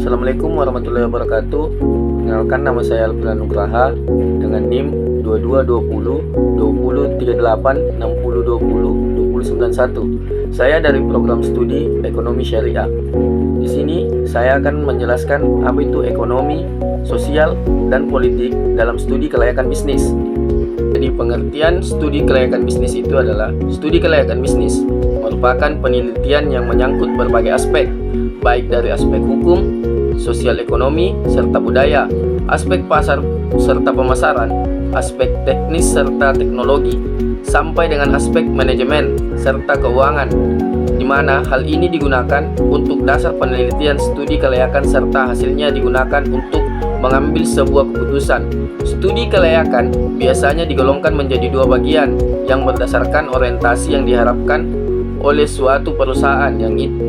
Assalamualaikum warahmatullahi wabarakatuh. Kenalkan, nama saya Alfian Nugraha dengan NIM 2220 2038 6020 2091. Saya dari program studi Ekonomi Syariah. Di sini saya akan menjelaskan apa itu ekonomi, sosial, dan politik dalam studi kelayakan bisnis. Jadi pengertian studi kelayakan bisnis itu adalah studi kelayakan bisnis merupakan penelitian yang menyangkut berbagai aspek, baik dari aspek hukum, sosial ekonomi, serta budaya, aspek pasar serta pemasaran, aspek teknis serta teknologi, sampai dengan aspek manajemen serta keuangan, di mana hal ini digunakan untuk dasar penelitian studi kelayakan serta hasilnya digunakan untuk mengambil sebuah keputusan. Studi kelayakan biasanya digolongkan menjadi dua bagian yang berdasarkan orientasi yang diharapkan oleh suatu perusahaan,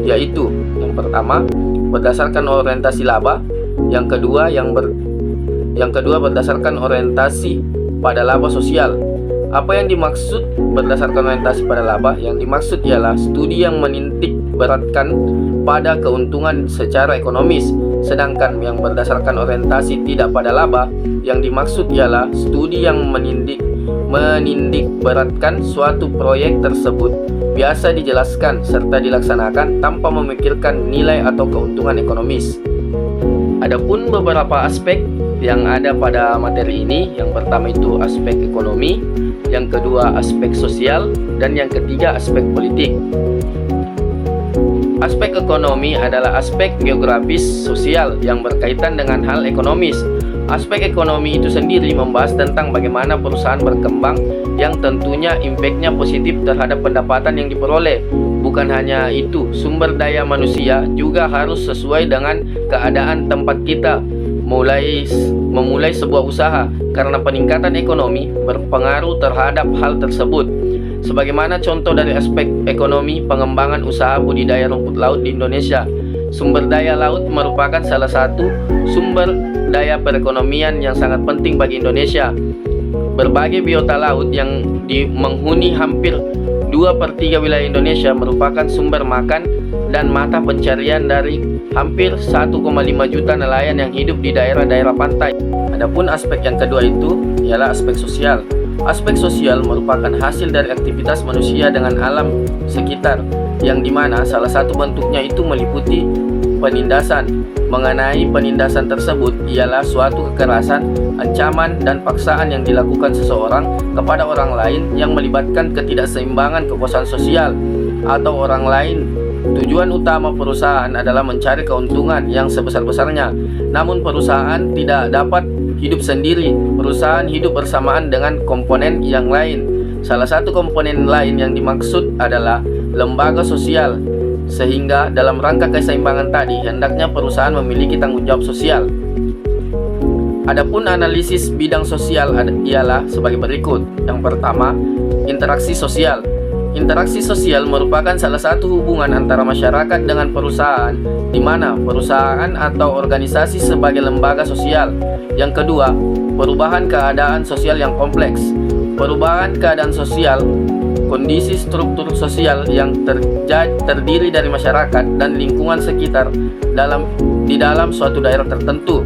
yaitu yang pertama berdasarkan orientasi laba, yang kedua berdasarkan orientasi pada laba sosial. Apa yang dimaksud berdasarkan orientasi pada laba? Yang dimaksud ialah studi yang menitik beratkan pada keuntungan secara ekonomis. Sedangkan yang berdasarkan orientasi tidak pada laba, yang dimaksud ialah studi yang menindik beratkan suatu proyek tersebut biasa dijelaskan serta dilaksanakan tanpa memikirkan nilai atau keuntungan ekonomis. Adapun beberapa aspek yang ada pada materi ini, yang pertama itu aspek ekonomi, yang kedua aspek sosial, dan yang ketiga aspek politik. Aspek ekonomi adalah aspek geografis sosial yang berkaitan dengan hal ekonomis. Aspek ekonomi itu sendiri membahas tentang bagaimana perusahaan berkembang yang tentunya impaknya positif terhadap pendapatan yang diperoleh. Bukan hanya itu, sumber daya manusia juga harus sesuai dengan keadaan tempat kita memulai sebuah usaha, karena peningkatan ekonomi berpengaruh terhadap hal tersebut. Sebagaimana contoh dari aspek ekonomi, pengembangan usaha budidaya rumput laut di Indonesia. Sumber daya laut merupakan salah satu sumber daya perekonomian yang sangat penting bagi Indonesia. Berbagai biota laut yang menghuni hampir 2/3 wilayah Indonesia merupakan sumber makan dan mata pencarian dari hampir 1,5 juta nelayan yang hidup di daerah-daerah pantai. Adapun aspek yang kedua itu ialah aspek sosial. Aspek sosial merupakan hasil dari aktivitas manusia dengan alam sekitar, yang dimana salah satu bentuknya itu meliputi penindasan. Mengenai penindasan tersebut ialah suatu kekerasan, ancaman, dan paksaan yang dilakukan seseorang kepada orang lain yang melibatkan ketidakseimbangan kekuasaan sosial atau orang lain. Tujuan utama perusahaan adalah mencari keuntungan yang sebesar-besarnya. Namun perusahaan tidak dapat hidup sendiri. Perusahaan hidup bersamaan dengan komponen yang lain. Salah satu komponen lain yang dimaksud adalah lembaga sosial. Sehingga dalam rangka keseimbangan tadi, hendaknya perusahaan memiliki tanggung jawab sosial. Adapun analisis bidang sosial ialah sebagai berikut. Yang pertama, interaksi sosial. Interaksi sosial merupakan salah satu hubungan antara masyarakat dengan perusahaan, di mana perusahaan atau organisasi sebagai lembaga sosial. Yang kedua, perubahan keadaan sosial yang kompleks. Perubahan keadaan sosial, kondisi struktur sosial yang terdiri dari masyarakat dan lingkungan sekitar di dalam suatu daerah tertentu.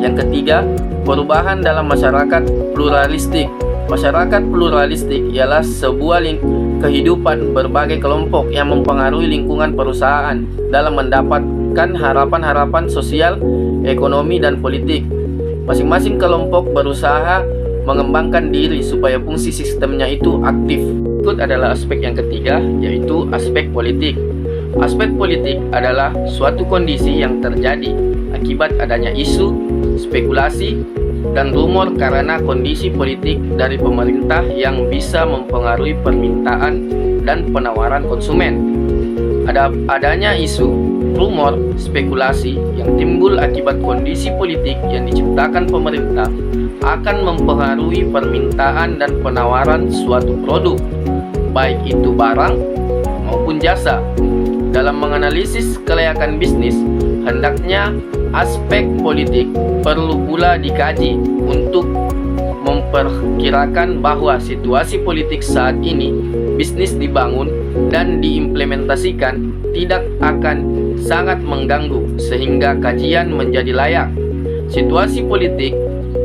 Yang ketiga, perubahan dalam masyarakat pluralistik. Masyarakat pluralistik ialah sebuah kehidupan berbagai kelompok yang mempengaruhi lingkungan perusahaan dalam mendapatkan harapan-harapan sosial, ekonomi, dan politik. Masing-masing kelompok berusaha mengembangkan diri supaya fungsi sistemnya itu aktif. Berikut adalah aspek yang ketiga, yaitu aspek politik. Aspek politik adalah suatu kondisi yang terjadi akibat adanya isu, spekulasi, dan rumor karena kondisi politik dari pemerintah yang bisa mempengaruhi permintaan dan penawaran konsumen. Adanya isu, rumor, spekulasi yang timbul akibat kondisi politik yang diciptakan pemerintah akan mempengaruhi permintaan dan penawaran suatu produk, baik itu barang maupun jasa. Dalam menganalisis kelayakan bisnis, hendaknya aspek politik perlu pula dikaji untuk memperkirakan bahwa situasi politik saat ini bisnis dibangun dan diimplementasikan tidak akan sangat mengganggu sehingga kajian menjadi layak. Situasi politik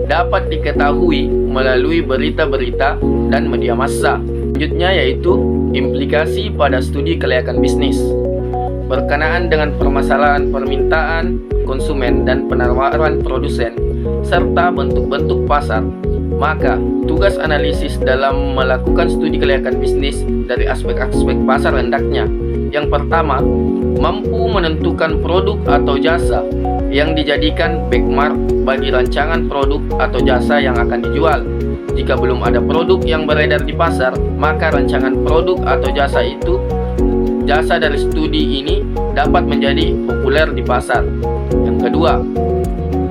dapat diketahui melalui berita-berita dan media massa. Selanjutnya yaitu implikasi pada studi kelayakan bisnis. Berkenaan dengan permasalahan permintaan konsumen dan penawaran produsen serta bentuk-bentuk pasar, maka tugas analisis dalam melakukan studi kelayakan bisnis dari aspek-aspek pasar hendaknya: yang pertama, mampu menentukan produk atau jasa yang dijadikan benchmark bagi rancangan produk atau jasa yang akan dijual. Jika belum ada produk yang beredar di pasar, maka rancangan produk atau jasa dari studi ini dapat menjadi populer di pasar. Yang kedua,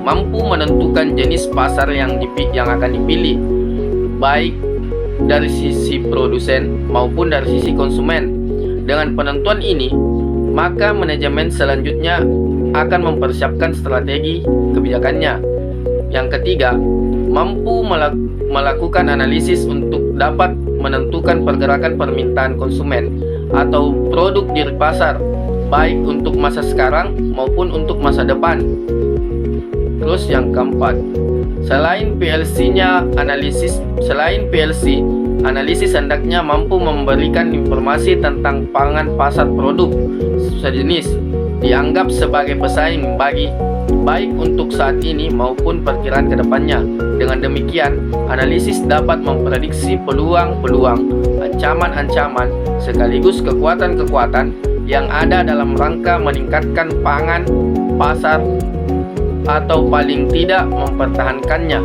mampu menentukan jenis pasar yang akan dipilih, baik dari sisi produsen maupun dari sisi konsumen. Dengan penentuan ini, maka manajemen selanjutnya akan mempersiapkan strategi kebijakannya. Yang ketiga, mampu melakukan analisis untuk dapat menentukan pergerakan permintaan konsumen atau produk di pasar, baik untuk masa sekarang maupun untuk masa depan. Terus yang keempat, selain PLC, analisis hendaknya mampu memberikan informasi tentang pangan pasar produk sejenis dianggap sebagai pesaing baik untuk saat ini maupun perkiraan kedepannya. Dengan demikian, analisis dapat memprediksi peluang-peluang, ancaman-ancaman, sekaligus kekuatan-kekuatan yang ada dalam rangka meningkatkan pangan pasar atau paling tidak mempertahankannya.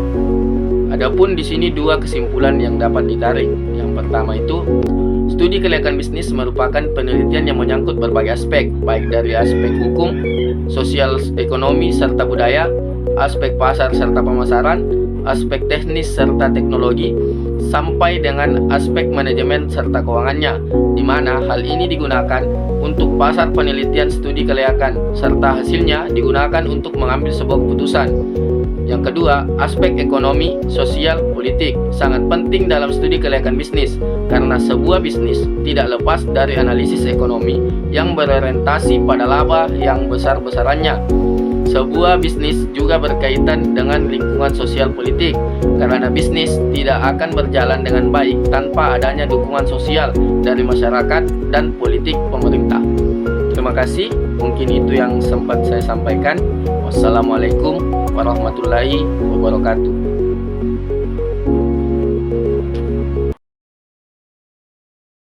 Adapun di sini dua kesimpulan yang dapat ditarik. Yang pertama itu, studi kelayakan bisnis merupakan penelitian yang menyangkut berbagai aspek, baik dari aspek hukum, sosial, ekonomi, serta budaya, aspek pasar serta pemasaran, aspek teknis serta teknologi, sampai dengan aspek manajemen serta keuangannya, di mana hal ini digunakan untuk pasar penelitian studi kelayakan, serta hasilnya digunakan untuk mengambil sebuah keputusan. Yang kedua, aspek ekonomi, sosial, politik sangat penting dalam studi kelayakan bisnis, karena sebuah bisnis tidak lepas dari analisis ekonomi yang berorientasi pada laba yang besar-besarannya. Sebuah bisnis juga berkaitan dengan lingkungan sosial politik, karena bisnis tidak akan berjalan dengan baik tanpa adanya dukungan sosial dari masyarakat dan politik pemerintah. Terima kasih, mungkin itu yang sempat saya sampaikan. Wassalamualaikum warahmatullahi wabarakatuh.